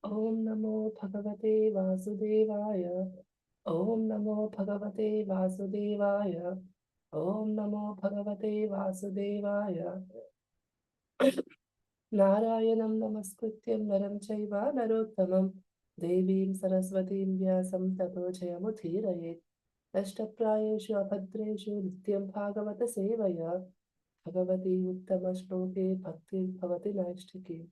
Om Namo Bhagavate Vasudevaya. Om Namo Bhagavate Vasudevaya. Om Namo Bhagavate Vasudevaya. Narayanam Namaskrityam Naram Chaiva Narottamam Devim Saraswatim Vyasam Tato Jayamudhirayet Ashtaprayeshu Abhadreshu Nityam Bhagavata Sevaya Bhagavati Uttama Shloke Bhakti Bhavati Naishtiki.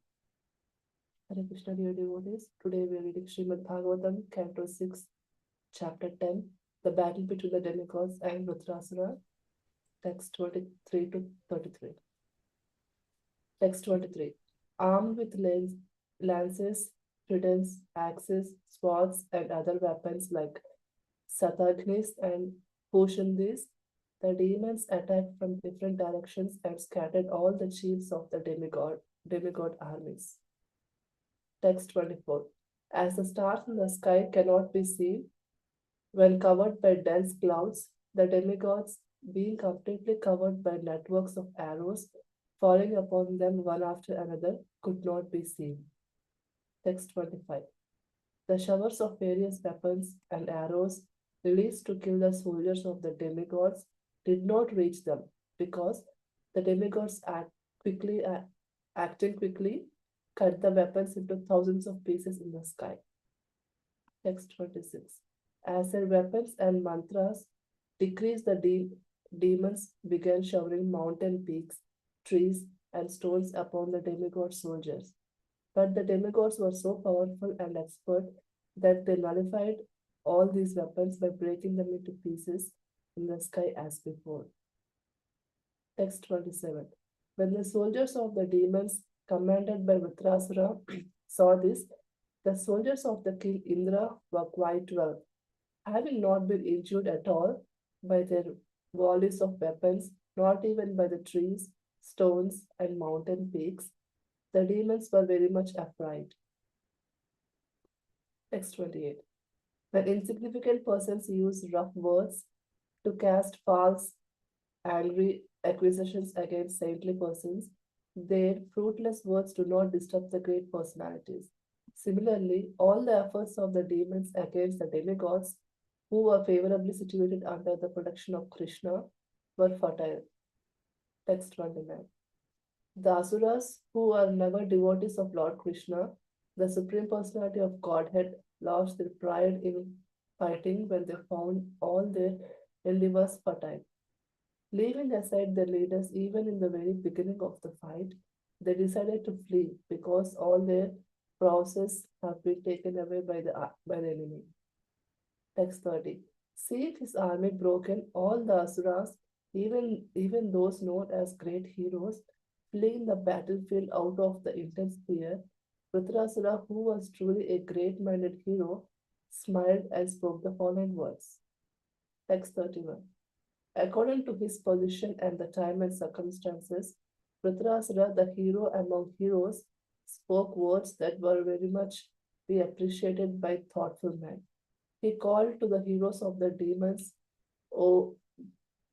Hare Krishna, dear devotees. Today we are reading Srimad Bhagavatam, Canto 6, Chapter 10, The Battle Between the Demigods and Vritrasura, text 23 to 33. Text 23. Armed with lances, tridents, axes, swords, and other weapons like Satagnis and Poshandis, the demons attacked from different directions and scattered all the chiefs of the demigod armies. Text 24. As the stars in the sky cannot be seen when covered by dense clouds, the demigods, being completely covered by networks of arrows falling upon them one after another, could not be seen. Text 25. The showers of various weapons and arrows released to kill the soldiers of the demigods did not reach them because the demigods acting quickly cut the weapons into thousands of pieces in the sky. Text 26. As their weapons and mantras decreased, the demons began showering mountain peaks, trees, and stones upon the demigod soldiers. But the demigods were so powerful and expert that they nullified all these weapons by breaking them into pieces in the sky as before. Text 27. When the soldiers of the demons, commanded by Vritrasura, saw this, the soldiers of the king Indra were quite well, having not been injured at all by their volleys of weapons, not even by the trees, stones, and mountain peaks. The demons were very much afraid. Text 28. When insignificant persons use rough words to cast false, angry accusations against saintly persons, their fruitless words do not disturb the great personalities. Similarly, all the efforts of the demons against the demigods, who were favorably situated under the protection of Krishna, were futile. Text 29. The Asuras, who are never devotees of Lord Krishna, the Supreme Personality of Godhead, lost their pride in fighting when they found all their endeavors futile. Leaving aside their leaders even in the very beginning of the fight, they decided to flee because all their prowess have been taken away by the enemy. Text 30. Seeing his army broken, all the Asuras, even those known as great heroes, fleeing the battlefield out of the intense fear, Vritrasura, who was truly a great-minded hero, smiled and spoke the following words. Text 31. According to his position and the time and circumstances, Vritrasura, the hero among heroes, spoke words that were very much be appreciated by thoughtful men. He called to the heroes of the demons, O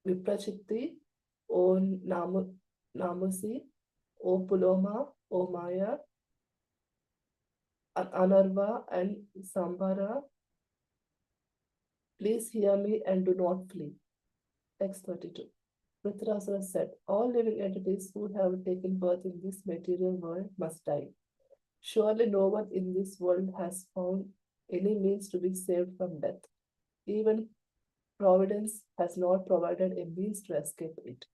Viprachitti, O Namusi, O Puloma, O Maya, Anarva, and Sambara. Please hear me and do not flee. Text 32. Vritrasura said, all living entities who have taken birth in this material world must die. Surely no one in this world has found any means to be saved from death. Even Providence has not provided a means to escape it.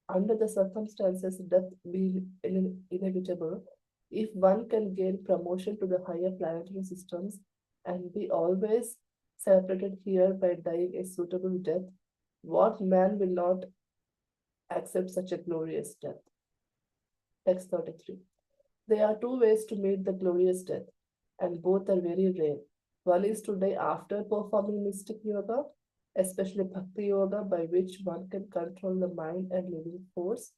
Under the circumstances, death being inevitable, if one can gain promotion to the higher planetary systems and be always separated here by dying a suitable death, what man will not accept such a glorious death? Text 33. There are two ways to meet the glorious death, and both are very rare. One is to die after performing mystic yoga, especially bhakti yoga, by which one can control the mind and living force,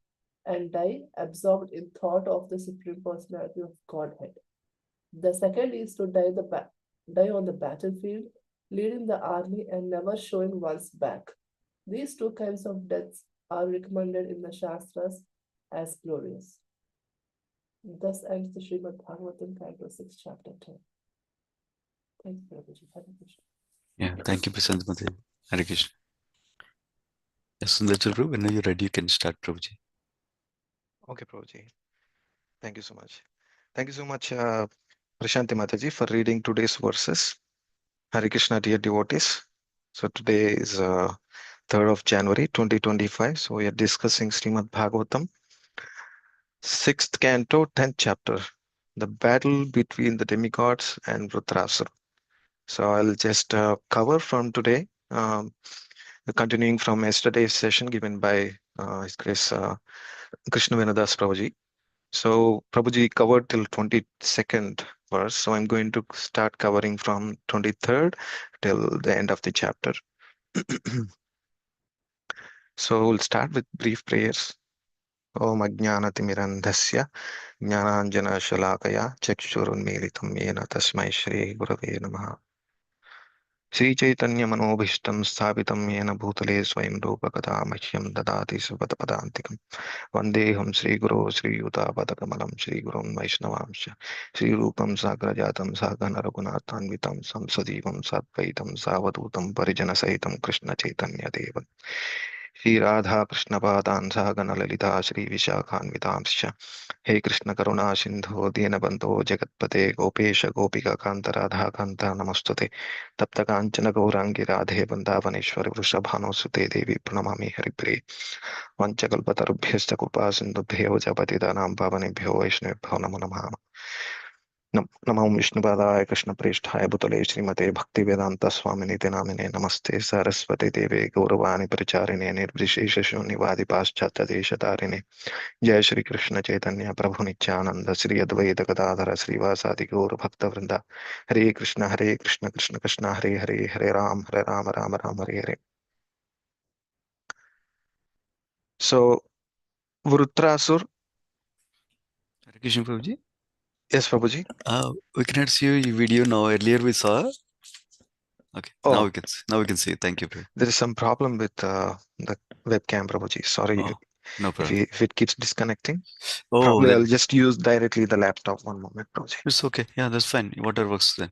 and die absorbed in thought of the Supreme Personality of Godhead. The second is to die on the battlefield, leading the army and never showing one's back. These two kinds of deaths are recommended in the Shastras as glorious. Thus ends the Srimad Bhagavatam, Canto 6, Chapter 10. Thank you, Prabhuji. Hare Krishna. Yeah, thank you, Prasanth Mate. Hare Krishna. Yes, Sundaracala Prabhu, whenever you're ready, you can start, Prabhuji. Okay, Prabhuji. Thank you so much. Thank you so much, Prashanti Mataji, for reading today's verses. Hare Krishna, dear devotees. So today is 3rd of January 2025. So we are discussing Srimad Bhagavatam, 6th canto, 10th chapter, the battle between the demigods and Vritrasura. So I'll just cover from today, continuing from yesterday's session given by His Grace Krishna Venadas Prabhuji. So Prabhuji covered till 22nd verse. So I'm going to start covering from 23rd till the end of the chapter. So we'll start with brief prayers. Om Ajnanatimirandhasya Jnananjana Shalakaya Chakshurunmilitam Yena Tasmai Shri Gurave Namaha. श्रीचैतन्यमनोभीष्टं स्थापितं येन भूतले स्वयं रूपकथा मह्यं ददाति सुपदपदान्तिकं वन्देऽहं श्रीगुरो श्रीयुतापदकमलं श्रीगुरुं वैष्णवांश्च श्रीरूपं साग्रजातं सहगण रघुनाथान्वितं संसजीवं साद्वैतं सावधूतं परिजनसहितं कृष्णचैतन्यदेवं श्रीराधा कृष्णपादान् सहगण ललिता श्रीविशाखान्वितांश्च हे कृष्ण करुणा सिंधु दीनबंधो जगत्पते गोपेश गोपिका कांत राधा कांत नमस्तुते तप्त कांचन गौरांगी राधे वृंदावनेश्वरि वृषभानुसुते देवी प्रणमामि हरिप्रिये वंशकल्पतरुभ्यश्च कृपा सिन्धुभ्यो च पतितानां पावनेभ्यो वैष्णवेभ्यो नमो नमः नमो विष्णुपादाय कृष्णप्रेष्ठाय भूतले श्रीमते भक्तिवेदांत स्वामिनीति नामिने नमस्ते सरस्वती देवे गौरवाणी प्रचारिणे निर्विशेष शून्यवादि पाश्चात्य देशतारिणे जय श्री कृष्ण चैतन्य प्रभु नित्यानंद श्री अद्वैत गदाधर श्रीवासादि गौर भक्त वृंदा हरे Krishna Krishna Krishna Hare Hare Hare Ram Ram Ram Hare Hare. So Vrutrasur, Hare Krishna, Prabhuji. yes Prabhuji. We cannot see your video now. Earlier we saw. Okay, Oh, now we can see. Thank you, Prabhu. there is some problem with the webcam, Prabhuji. Sorry Oh, no if problem. it keeps disconnecting. Oh, Probably I'll then just use directly the laptop. One moment, Prabhuji. it's okay. Yeah, that's fine. Whatever works then.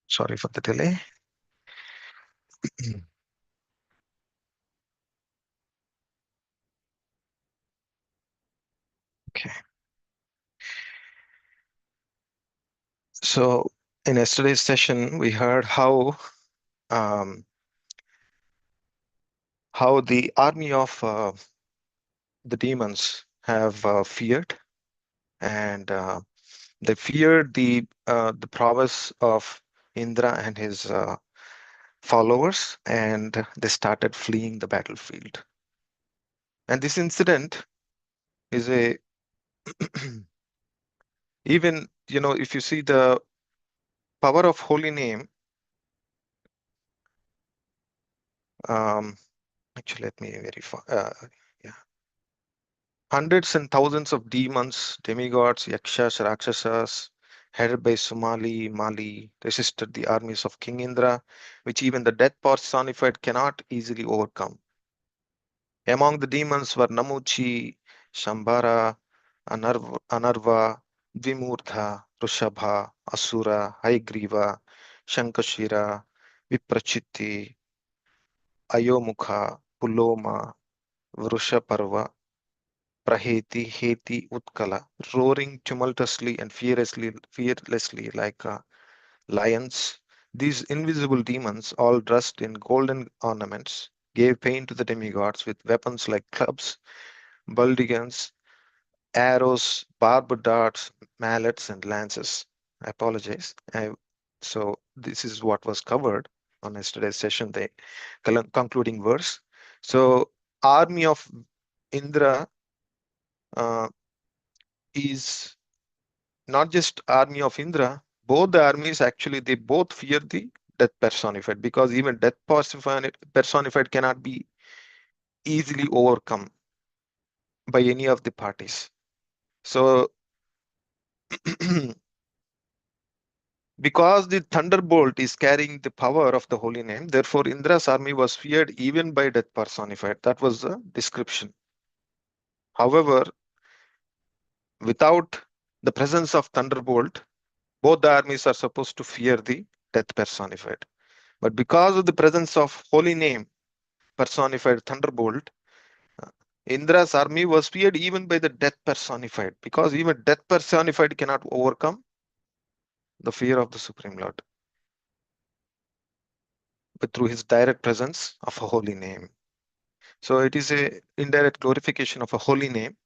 Sorry for the delay. Okay. So in yesterday's session, we heard um, how the army of the demons have feared, and they feared the prowess of Indra and his followers, and they started fleeing the battlefield. And this incident is a even if you see the power of holy name. Um, actually, let me verify. Yeah. Hundreds and thousands of demons, demigods, yakshas, rakshasas, headed by Sumali, Mali, resisted the armies of King Indra, which even the death personified cannot easily overcome. Among the demons were Namuchi, Shambhara, Anarva, Dvimurtha, Rushabha, Asura, Haigriva, Shankashira, Viprachitti, Ayomukha, Puloma, Vrushaparva, Praheti, Heti, Utkala, roaring tumultuously and fearlessly like lions. These invisible demons, all dressed in golden ornaments, gave pain to the demigods with weapons like clubs, baldrigans, arrows, barbed darts, mallets, and lances. I apologize. So this is what was covered on yesterday's session, the concluding verse. So army of Indra uh, is not just army of Indra. both the armies actually, they both fear the death personified, because even death personified cannot be easily overcome by any of the parties. So because the thunderbolt is carrying the power of the holy name, therefore Indra's army was feared even by death personified. That was the description. However, without the presence of thunderbolt, both the armies are supposed to fear the death personified. But because of the presence of holy name personified thunderbolt, uh, Indra's army was feared even by the death personified, because even death personified cannot overcome the fear of the Supreme Lord, but through his direct presence of a holy name. So it is a indirect glorification of a holy name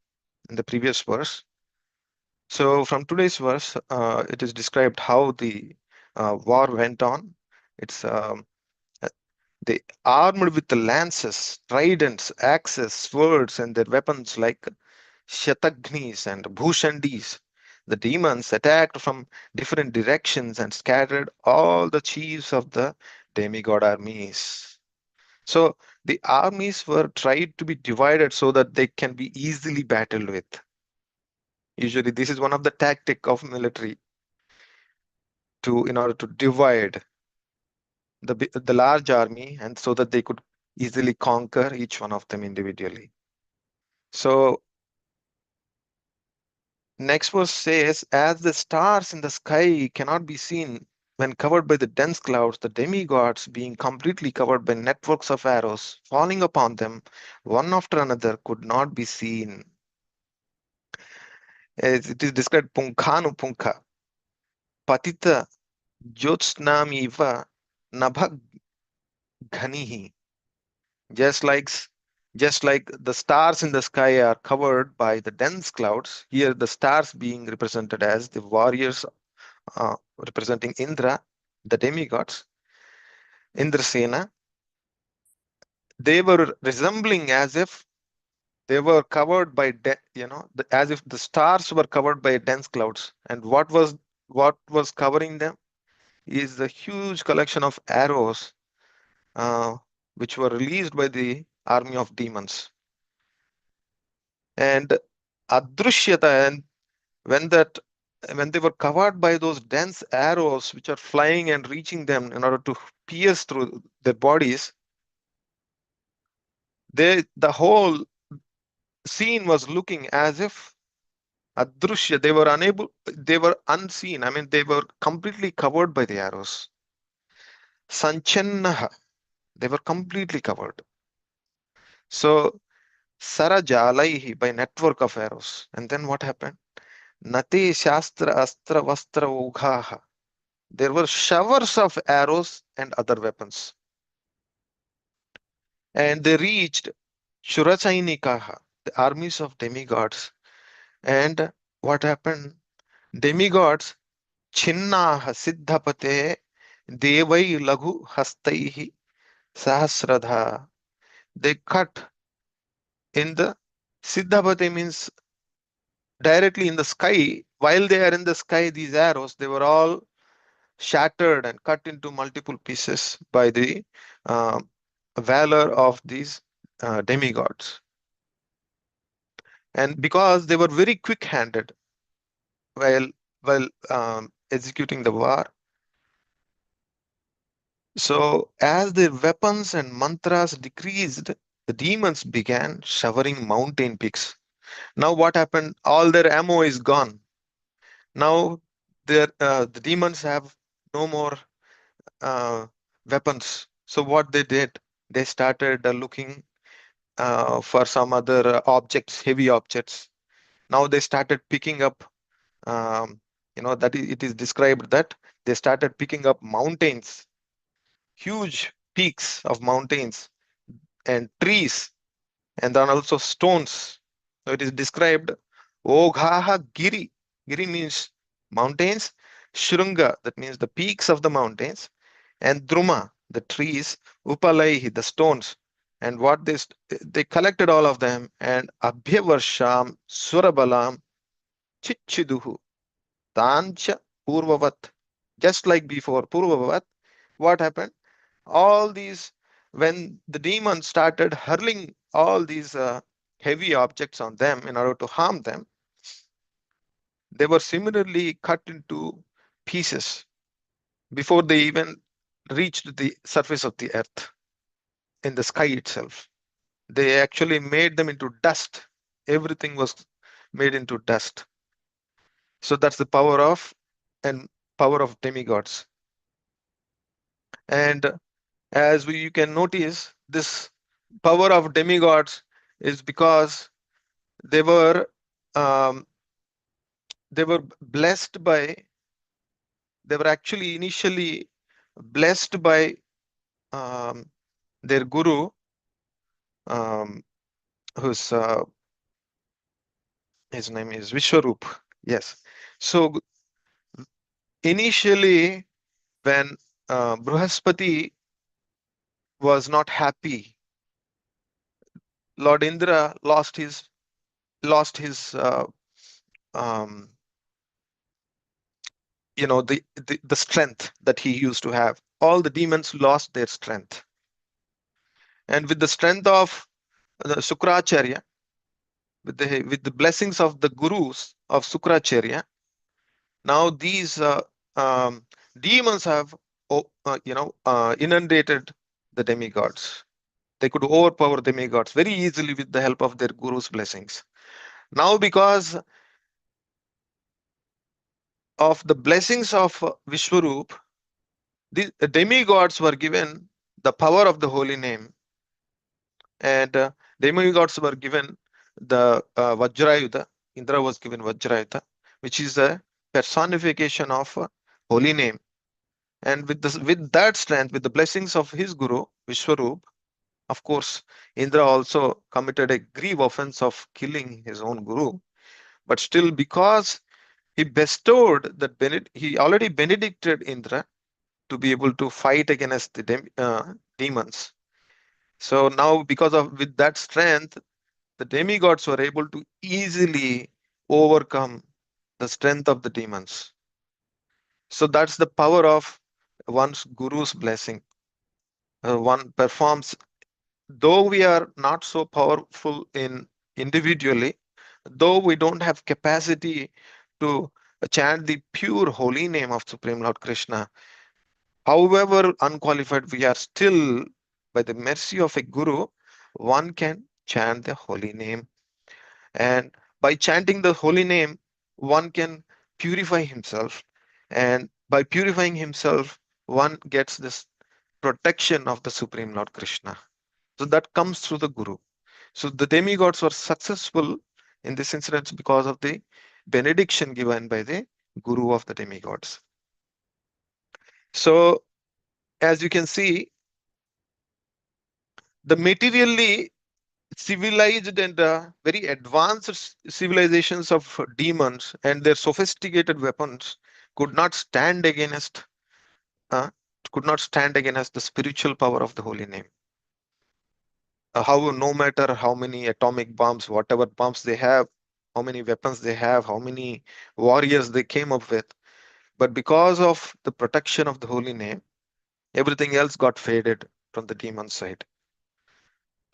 in the previous verse. So from today's verse, it is described how the war went on. It's they armed with the lances, tridents, axes, swords, and their weapons like Shatagnis and Bhushandis. The demons attacked from different directions and scattered all the chiefs of the demigod armies. So the armies were tried to be divided so that they can be easily battled with. Usually, this is one of the tactic of military in order to divide the large army, and so that they could easily conquer each one of them individually. So next verse says, as the stars in the sky cannot be seen when covered by the dense clouds, the demigods, being completely covered by networks of arrows falling upon them, one after another, could not be seen. As it is described, punkhanu punkha, patita jyotsnamiva nabha ghanihi. Just like just like the stars in the sky are covered by the dense clouds, here the stars being represented as the warriors, representing Indra, the demigods, Indrasena, they were resembling as if they were covered by, as if the stars were covered by dense clouds. And what was covering them is the huge collection of arrows, uh, which were released by the army of demons. And adrushyata, and when that when they were covered by those dense arrows which are flying and reaching them in order to pierce through their bodies, the whole scene was looking as if adrushya, they were unseen. I mean, they were completely covered by the arrows. Sanchannaha, they were completely covered. So Sarajalaihi, by network of arrows. And then what happened? Nati Shastra Astra Vastra Ughaha. There were showers of arrows and other weapons. And they reached Shurachainikaha, the armies of demigods. And what happened? Demigods, Chinnaha Siddhapate Devai Laghu Hastaihi Sahasradha. They cut in the Siddhapate, means directly in the sky. While they are in the sky, these arrows, they were all shattered and cut into multiple pieces by the uh, valor of these demigods. And because they were very quick-handed while executing the war, so as their weapons and mantras decreased, the demons began showering mountain peaks. Now what happened? All their ammo is gone. Now the demons have no more weapons. So what they did, they started looking for some other objects, heavy objects. Now they started picking up, it is described that they started picking up mountains, huge peaks of mountains and trees, and then also stones. So it is described, Oghaha Giri. Giri means mountains, Shrunga, that means the peaks of the mountains, and Druma, the trees, Upalaihi, the stones. And they collected all of them, and Abhyavarsham, Surabalam, Chichiduhu, Tancha Purvavat. just like before Purvavat. What happened? All these, when the demons started hurling all these heavy objects on them in order to harm them, they were similarly cut into pieces before they even reached the surface of the earth in the sky itself. They actually made them into dust. Everything was made into dust. So that's the power of demigods. And as you can notice, this power of demigods is because they were um, they were blessed by they were actually initially blessed by um, their guru, um, whose his name is Vishwarup. Yes. So initially, when Bruhaspati was not happy, Lord Indra lost his um, the strength that he used to have. All the demons lost their strength, and with the strength of Sukracharya, with the blessings of the gurus of Sukracharya, now these demons have inundated the demigods. They could overpower demigods very easily with the help of their gurus' blessings. Now, because of the blessings of Vishwarup, the demigods were given the power of the holy name, and demigods were given the Vajrayuda. Indra was given Vajrayuda, which is a personification of holy name. And with that strength, with the blessings of his guru, Vishwarup, of course, Indra also committed a grave offense of killing his own guru. But still, because he bestowed that he already benedicted Indra to be able to fight against the demons. So now, because of with that strength, the demigods were able to easily overcome the strength of the demons. So that's the power of one's guru's blessing. One performs, though we are not so powerful in individually, though we don't have capacity to chant the pure holy name of Supreme Lord Krishna, however unqualified we are, still by the mercy of a guru, one can chant the holy name. And by chanting the holy name, one can purify himself. And by purifying himself, one gets this protection of the Supreme Lord Krishna. So that comes through the guru. So the demigods were successful in this incident because of the benediction given by the guru of the demigods. So as you can see, the materially civilized and very advanced civilizations of demons and their sophisticated weapons could not stand against uh, the spiritual power of the holy name. No matter how many atomic bombs, whatever bombs they have, how many weapons they have, how many warriors they came up with, but because of the protection of the holy name, everything else got faded from the demon side.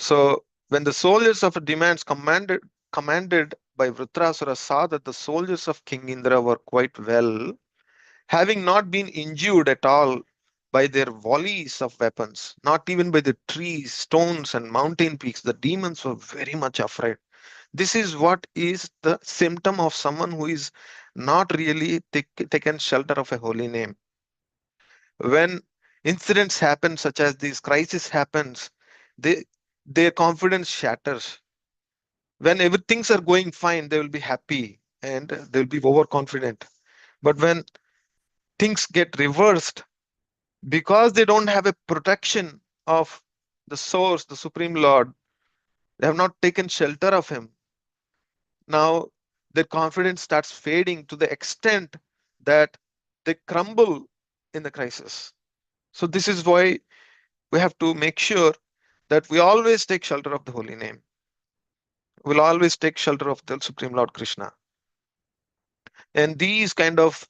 So when the soldiers of demands commanded by Vritrasura saw that the soldiers of King Indra were quite well, having not been injured at all by their volleys of weapons, not even by the trees, stones, and mountain peaks, the demons were very much afraid. This is what is the symptom of someone who is not really taken shelter of a holy name. When incidents happen, such as these crisis happens, they, their confidence shatters. When everything's are going fine, they will be happy and they'll be overconfident. But when things get reversed, because they don't have a protection of the source, the Supreme Lord, they have not taken shelter of him. Now their confidence starts fading to the extent that they crumble in the crisis. So this is why we have to make sure that we always take shelter of the holy name. We'll always take shelter of the Supreme Lord Krishna. And these kind of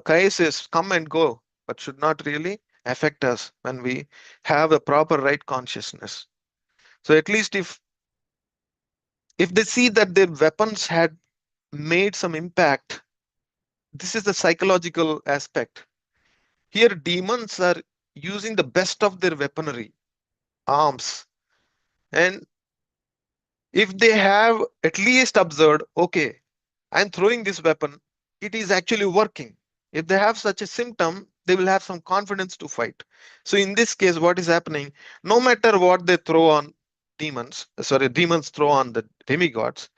crises come and go, but should not really affect us when we have a proper right consciousness. So at least if they see that their weapons had made some impact, this is the psychological aspect. Here, demons are using the best of their weaponry, arms, and if they have at least observed, okay, I'm throwing this weapon, it is actually working. If they have such a symptom, they will have some confidence to fight. So in this case, what is happening? No matter what they throw on demons throw on the demigods,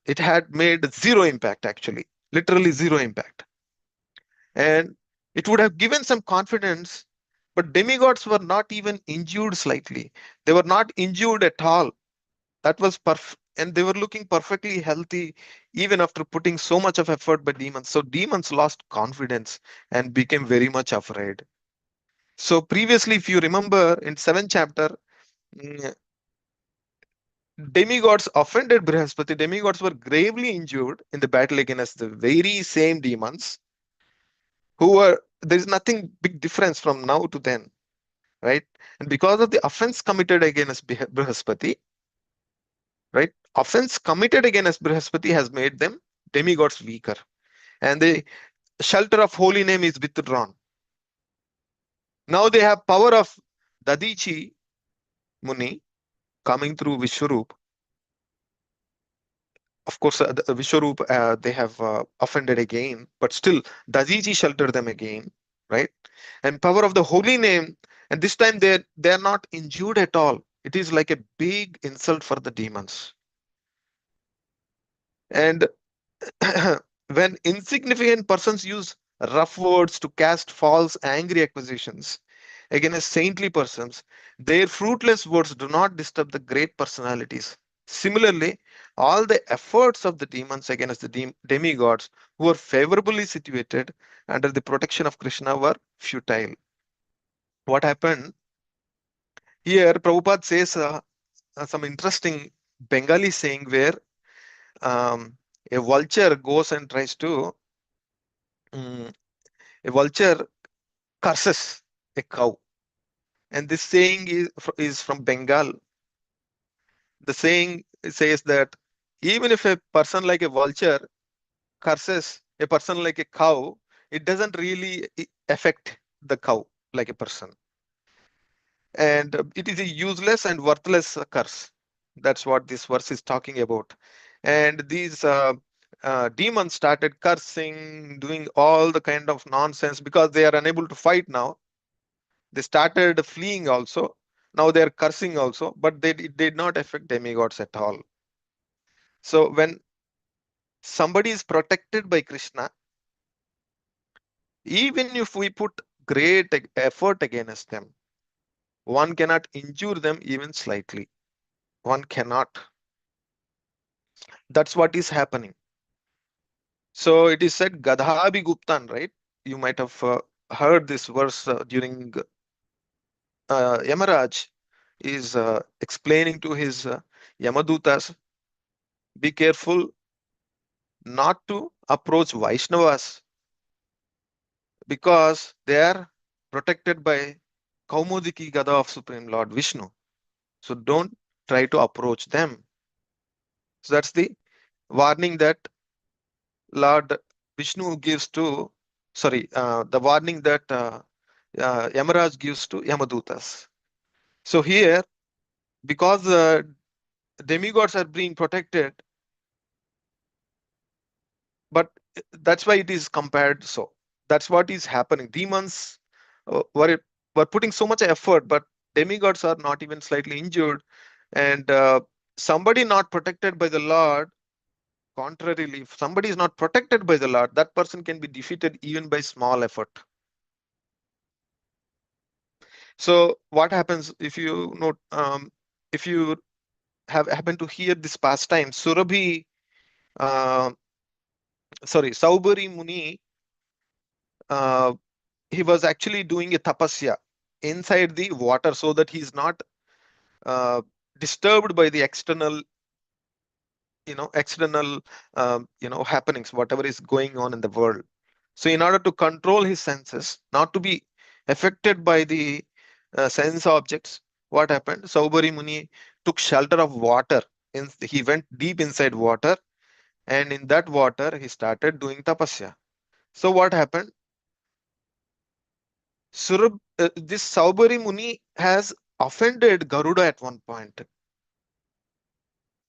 it had made zero impact actually, literally zero impact. And it would have given some confidence, but demigods were not even injured slightly. They were not injured at all. That was perfect, and they were looking perfectly healthy even after putting so much of effort by demons. So demons lost confidence and became very much afraid. So previously, if you remember in 7th chapter, mm, demigods offended Brihaspati. Demigods were gravely injured in the battle against the very same demons who were, there is nothing big difference from now to then, right? And because of the offense committed against Brihaspati, right? Offense committed against Brihaspati has made them demigods weaker. And the shelter of holy name is withdrawn. Now they have power of Dadichi Muni coming through Vishwarup. Of course, the Vishwarup, they have offended again, but still Dadichi shelter them again, right? And power of the holy name, and this time they're not injured at all. It is like a big insult for the demons. And when insignificant persons use rough words to cast false angry accusations against saintly persons, their fruitless words do not disturb the great personalities. Similarly, all the efforts of the demons against the demigods who were favorably situated under the protection of Krishna were futile. What happened here? Prabhupada says some interesting Bengali saying where um, a vulture goes and tries to mm, a vulture curses a cow. And this saying is from Bengal. The saying says that even if a person like a vulture curses a person like a cow, it doesn't really affect the cow like a person. And it is a useless and worthless curse. That's what this verse is talking about. And these demons started cursing, doing all the kind of nonsense because they are unable to fight now. They started fleeing also. Now they are cursing also, but it did not affect demigods at all. So when somebody is protected by Krishna, even if we put great effort against them, one cannot injure them even slightly. One cannot. That's what is happening. So it is said, Gadhabi Guptan, right? You might have heard this verse during Yamaraj is explaining to his Yamadutas, be careful not to approach Vaishnavas because they are protected by Kaumudiki Gada of Supreme Lord Vishnu. So don't try to approach them. So that's the warning that Lord Vishnu gives to, the warning that Yamaraj gives to Yamadutas. So here, because demigods are being protected, but that's why it is compared so. That's what is happening. Demons were putting so much effort, but demigods are not even slightly injured. And somebody not protected by the Lord, contrarily, if somebody is not protected by the Lord, that person can be defeated even by small effort. So what happens if you note, if you have happened to hear this pastime, uh, Saubari Muni, uh, he was actually doing a tapasya inside the water so that he's not uh, disturbed by the external happenings, whatever is going on in the world. So in order to control his senses, not to be affected by the sense objects, what happened? Saubari Muni took shelter of water. He went deep inside water, and in that water he started doing tapasya. So what happened? This Saubari Muni has offended Garuda at one point.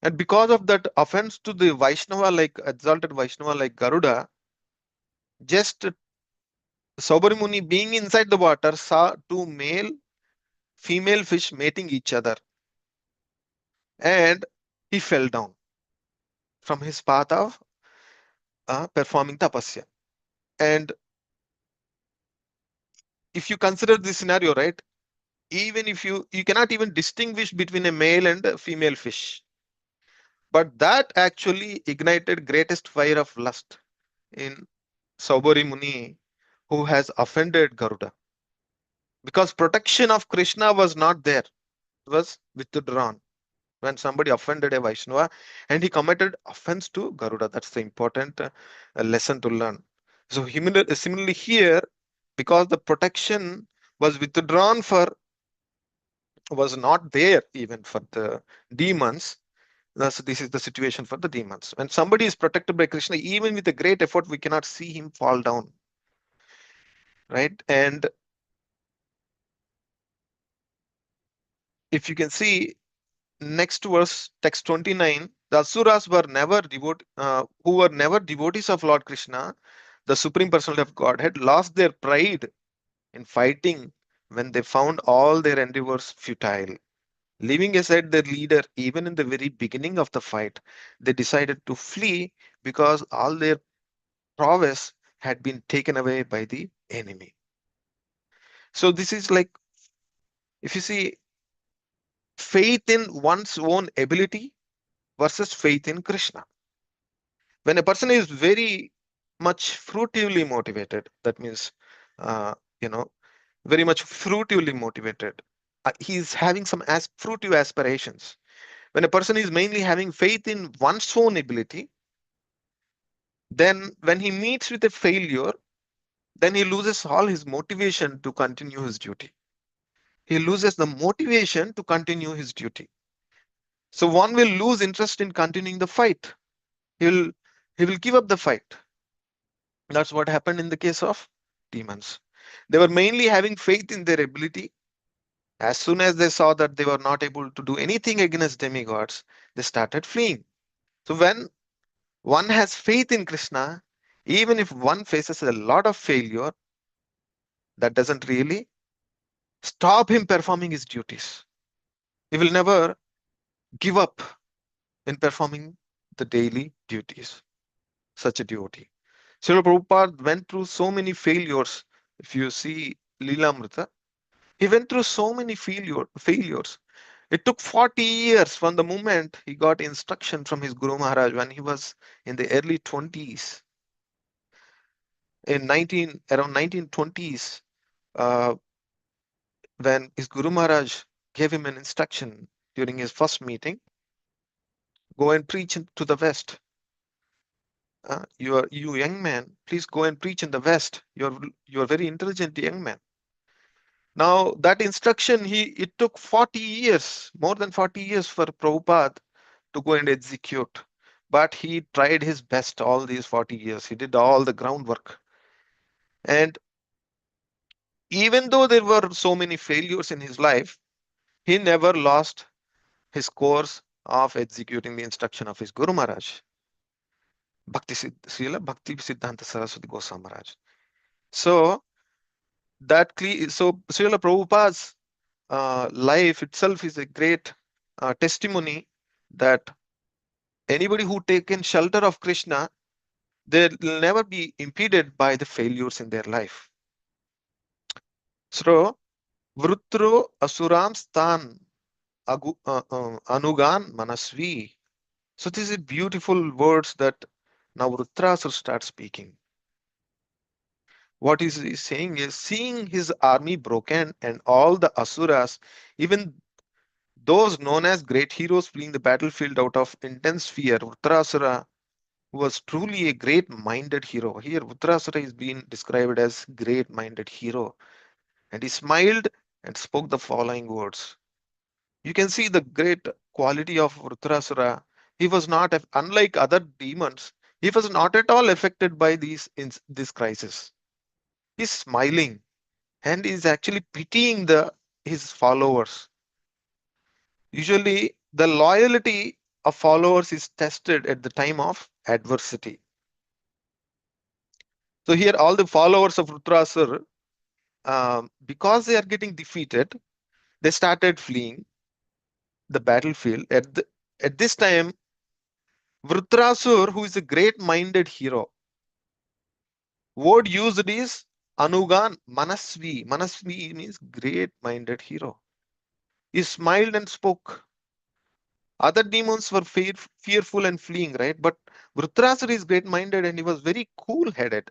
And because of that offense to the Vaishnava, like exalted Vaishnava like Garuda, just Saubari Muni being inside the water saw two female fish mating each other, and he fell down from his path of performing tapasya. And if you consider this scenario, right, even if you cannot even distinguish between a male and a female fish, but that actually ignited greatest fire of lust in Saubari Muni, who has offended Garuda, because protection of Krishna was not there, it was withdrawn when somebody offended a Vaishnava and he committed offense to Garuda. That's the important lesson to learn. So similarly here, because the protection was withdrawn was not there even for the demons. Thus, this is the situation for the demons. When somebody is protected by Krishna, even with a great effort, we cannot see him fall down, right? And if you can see next verse, text 29, the Asuras were who were never devotees of Lord Krishna, the Supreme Personality of Godhead, lost their pride in fighting when they found all their endeavors futile. Leaving aside their leader, even in the very beginning of the fight, they decided to flee because all their prowess had been taken away by the enemy. So this is like, if you see, faith in one's own ability versus faith in Krishna. When a person is very much fruitively motivated, that means, uh, you know, very much fruitively motivated, he's having some fruitive aspirations. When a person is mainly having faith in one's own ability, then when he meets with a failure, then he loses all his motivation to continue his duty. He loses the motivation to continue his duty. So one will lose interest in continuing the fight. He'll he will give up the fight. That's what happened in the case of demons. They were mainly having faith in their ability. As soon as they saw that they were not able to do anything against demigods, they started fleeing. So when one has faith in Krishna, even if one faces a lot of failure, that doesn't really stop him performing his duties. He will never give up in performing the daily duties. Such a devotee. Srila Prabhupada went through so many failures. If you see Leelamrita, he went through so many failures. It took 40 years from the moment he got instruction from his Guru Maharaj when he was in the early 20s. Around 1920s, uh, when his Guru Maharaj gave him an instruction during his first meeting, go and preach to the West. You young man, please go and preach in the West. You're very intelligent young man. Now that instruction, it took 40 years, more than 40 years for Prabhupada to go and execute. But he tried his best all these 40 years. He did all the groundwork. And even though there were so many failures in his life, he never lost his course of executing the instruction of his Guru Maharaj, Srila Bhakti Siddhanta Saraswati Goswami Maharaj. So so Srila Prabhupada's life itself is a great testimony that anybody who taken shelter of Krishna, they will never be impeded by the failures in their life. So, Vrutro Asuram Stan Anugan Manasvi. So, these are beautiful words that now Vrutrasura starts speaking. What he is saying is, seeing his army broken and all the Asuras, even those known as great heroes fleeing the battlefield out of intense fear, Vrutrasura was truly a great-minded hero. Here, Vrtrasura is being described as great-minded hero, and he smiled and spoke the following words. You can see the great quality of Vrtrasura. He was not, unlike other demons, he was not at all affected by this crisis. He's smiling and is actually pitying his followers. Usually, the loyalty of followers is tested at the time of adversity. So here, all the followers of Vrtrasura, because they are getting defeated, they started fleeing the battlefield. At this time, Vrtrasur, who is a great-minded hero, word used is Anugan Manasvi. Manasvi means great-minded hero. He smiled and spoke. Other demons were fearful and fleeing, right? But Vrtrasur is great-minded and he was very cool-headed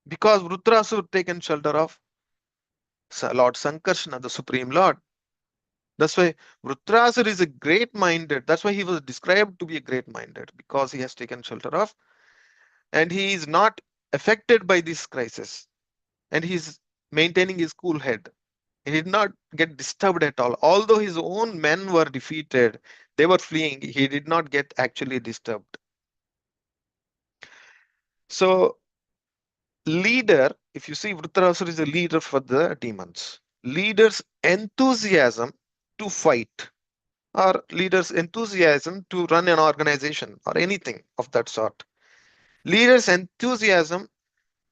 because Vrtrasur taken shelter of Lord Sankarshana, the Supreme Lord. That's why Vrtrasur is a great-minded. That's why he was described to be a great-minded because he has taken shelter of, and he is not affected by this crisis, and he's maintaining his cool head. He did not get disturbed at all. Although his own men were defeated, they were fleeing. He did not get actually disturbed. So, leader, if you see, Vrtrasur is a leader for the demons. Leaders' enthusiasm to fight, or leaders' enthusiasm to run an organization or anything of that sort. Leaders' enthusiasm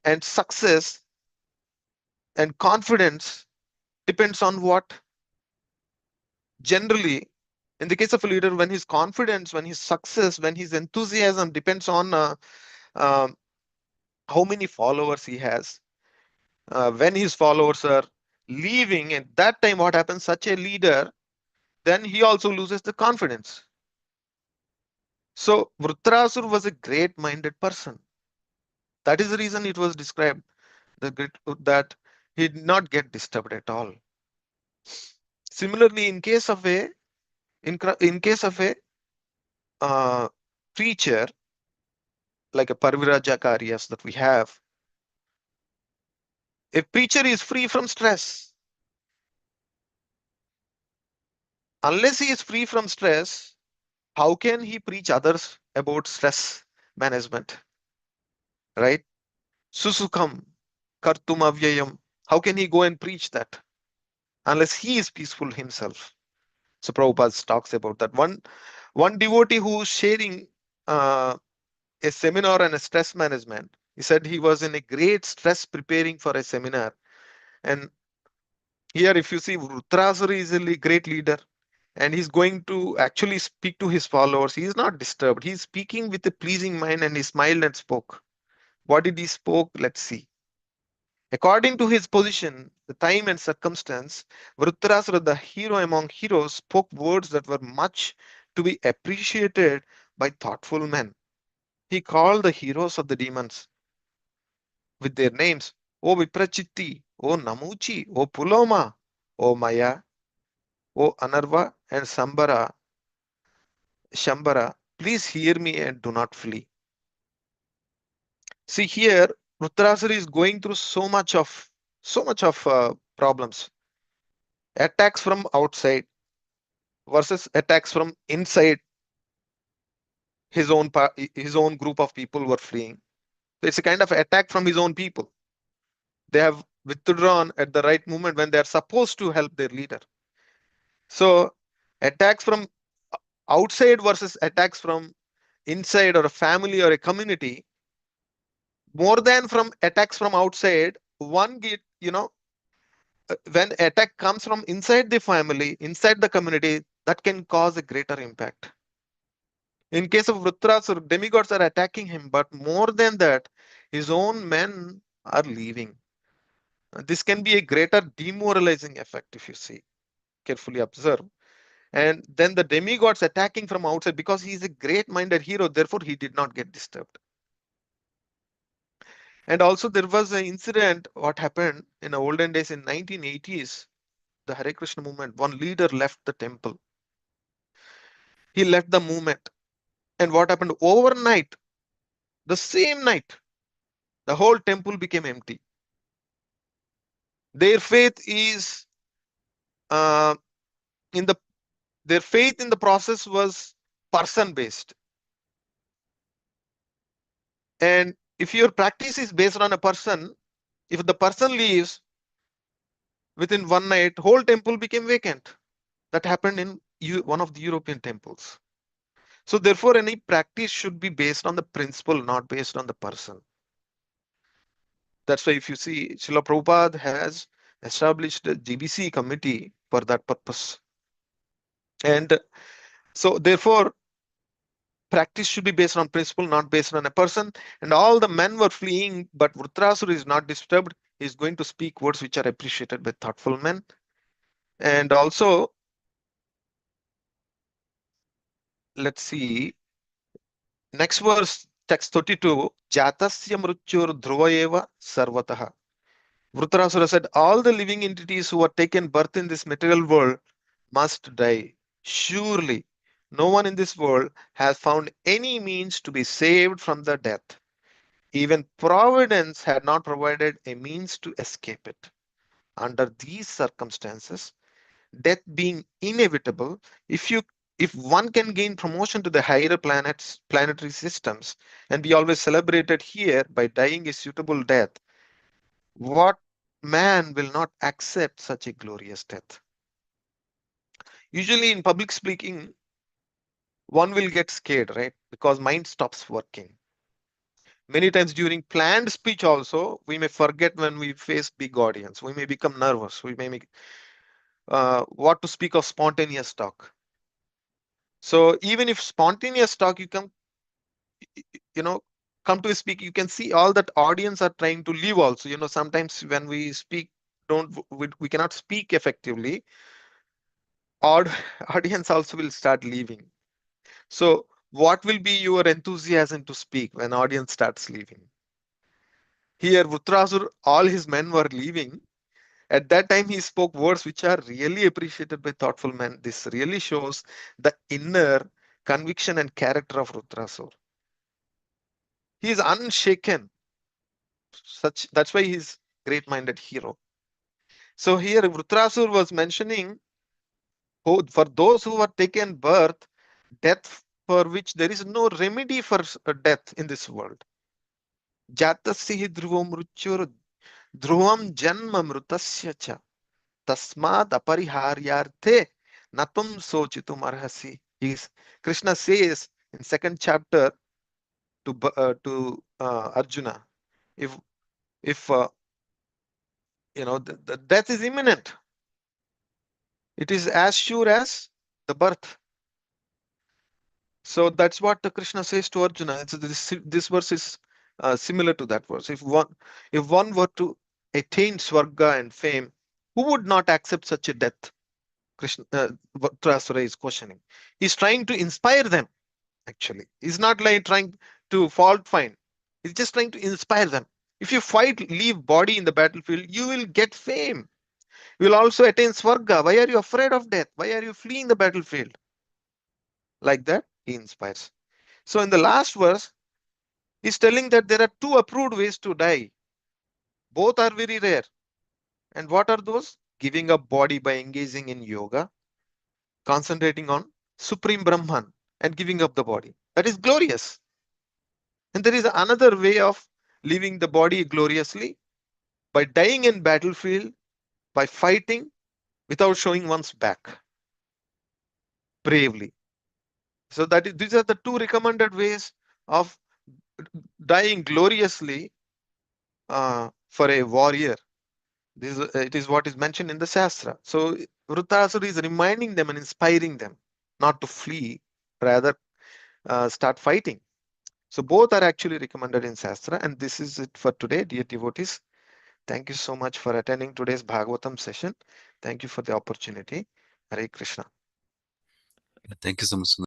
and success and confidence depends on what? Generally, in the case of a leader, when his confidence, when his success, when his enthusiasm depends on um, how many followers he has. When his followers are leaving, at that time, what happens? Such a leader, then he also loses the confidence. So Vrtrasur was a great-minded person. That is the reason it was described that he did not get disturbed at all. Similarly, in case of a uh, preacher like a Parvirajacharyas that we have, a preacher is free from stress. Unless he is free from stress, how can he preach others about stress management? Right? Susukam, kartum avyayam. How can he go and preach that unless he is peaceful himself? So Prabhupada talks about that. One devotee who is sharing uh, a seminar on a stress management. He said he was in a great stress preparing for a seminar. And here, if you see, Vrtrasura is a great leader and he's going to actually speak to his followers. He is not disturbed. He's speaking with a pleasing mind and he smiled and spoke. What did he spoke? Let's see. According to his position, the time and circumstance, Vrtrasura, the hero among heroes, spoke words that were much to be appreciated by thoughtful men. He called the heroes of the demons with their names. O Viprachitti, O Namuchi, O Puloma, O Maya, O Anarva and Shambara, please hear me and do not flee. See here, Vrtrasura is going through so much of problems. Attacks from outside versus attacks from inside. His own group of people were fleeing. So it's a kind of attack from his own people. They have withdrawn at the right moment when they are supposed to help their leader. So attacks from outside versus attacks from inside or a family or a community, more than from attacks from outside, when attack comes from inside the family, inside the community, that can cause a greater impact. In case of Vrtrasura, demigods are attacking him, but more than that, his own men are leaving. This can be a greater demoralizing effect if you see, carefully observe. And then the demigods attacking from outside because he is a great-minded hero, therefore he did not get disturbed. And also there was an incident what happened in the olden days in 1980s, the Hare Krishna movement. One leader left the temple. He left the movement. And what happened overnight? The same night, the whole temple became empty. Their faith is uh, in the their faith in the process was person based. And if your practice is based on a person, if the person leaves within one night, whole temple became vacant. That happened in one of the European temples. So therefore, any practice should be based on the principle, not based on the person. That's why if you see, Srila Prabhupada has established a GBC committee for that purpose. And so therefore, practice should be based on principle, not based on a person. And all the men were fleeing, but Vritrasura is not disturbed. He's going to speak words which are appreciated by thoughtful men. And also, let's see, next verse, text 32, Jatasya mrutyur dhruva sarvataha. Vritrasura said, all the living entities who are taken birth in this material world must die. Surely, no one in this world has found any means to be saved from the death. Even Providence had not provided a means to escape it. Under these circumstances, death being inevitable, if one can gain promotion to the higher planetary systems, and we always celebrated here by dying a suitable death, what man will not accept such a glorious death? Usually in public speaking, one will get scared, right? Because mind stops working. Many times during planned speech also, we may forget when we face big audience. We may become nervous. We may make, what to speak of spontaneous talk. So even if spontaneous talk, you know, come to speak, you can see all that audience are trying to leave also. Sometimes when we speak, we cannot speak effectively. Odd audience also will start leaving. So what will be your enthusiasm to speak when audience starts leaving? Here, Vritrasur, all his men were leaving. At that time, he spoke words which are really appreciated by thoughtful men. This really shows the inner conviction and character of Vritrasur. He is unshaken. That's why he's great-minded hero. So here, Vritrasur was mentioning, for those who are taken birth, death for which there is no remedy for death in this world. Jatasya dhruvam mrutyur dhruvam janma mrutasya cha. Tasmad apariharyarthe natum sochitum arhasi. Krishna says in second chapter to Arjuna, if the death is imminent, it is as sure as the birth. So that's what the Krishna says to Arjuna. This verse is similar to that verse. If one were to attain swarga and fame, who would not accept such a death? Krishna Trasura is questioning. He's trying to inspire them. Actually, he's not like trying to fault find. He's just trying to inspire them. If you leave body in the battlefield, you will get fame. You will also attain swarga. Why are you afraid of death? Why are you fleeing the battlefield? Like that, he inspires. So in the last verse, he's telling that there are two approved ways to die. Both are very rare. And what are those? Giving up body by engaging in yoga, concentrating on Supreme Brahman, and giving up the body. That is glorious. And there is another way of leaving the body gloriously by dying in battlefield, by fighting without showing one's back bravely. So these are the two recommended ways of dying gloriously for a warrior. It is what is mentioned in the Shastra. So Vritrasura is reminding them and inspiring them not to flee, rather start fighting. So both are actually recommended in Shastra. And this is it for today, dear devotees. Thank you so much for attending today's Bhagavatam session. Thank you for the opportunity. Hare Krishna. Thank you so much, Sundar.